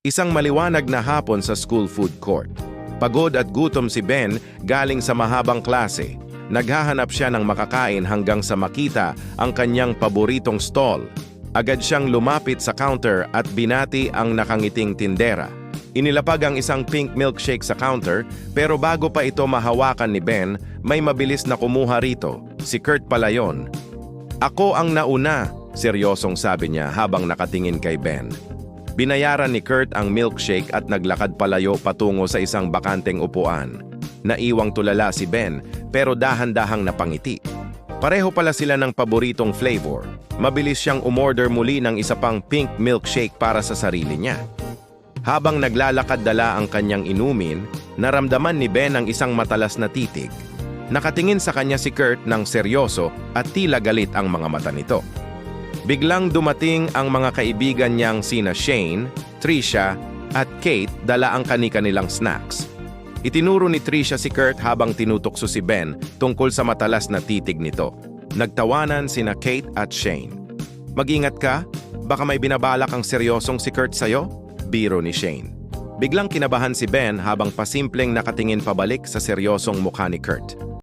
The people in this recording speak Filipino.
Isang maliwanag na hapon sa school food court. Pagod at gutom si Ben galing sa mahabang klase. Naghahanap siya ng makakain hanggang sa makita ang kanyang paboritong stall. Agad siyang lumapit sa counter at binati ang nakangiting tindera. Inilapag ang isang pink milkshake sa counter, pero bago pa ito mahawakan ni Ben, may mabilis na kumuha rito. Si Kurt pala yon. "Ako ang nauna," seryosong sabi niya habang nakatingin kay Ben. Binayaran ni Kurt ang milkshake at naglakad palayo patungo sa isang bakanteng upuan. Naiwang tulala si Ben, pero dahan-dahang napangiti. Pareho pala sila ng paboritong flavor. Mabilis siyang umorder muli ng isa pang pink milkshake para sa sarili niya. Habang naglalakad dala ang kanyang inumin, naramdaman ni Ben ang isang matalas na titig. Nakatingin sa kanya si Kurt ng seryoso at tila galit ang mga mata nito. Biglang dumating ang mga kaibigan niyang sina Shane, Trisha, at Kate dala ang kani-kanilang snacks. Itinuro ni Trisha si Kurt habang tinutokso si Ben tungkol sa matalas na titig nito. Nagtawanan sina Kate at Shane. "Mag-ingat ka, baka may binabalak ang seryosong si Kurt sa'yo," biro ni Shane. Biglang kinabahan si Ben habang pasimpleng nakatingin pabalik sa seryosong mukha ni Kurt.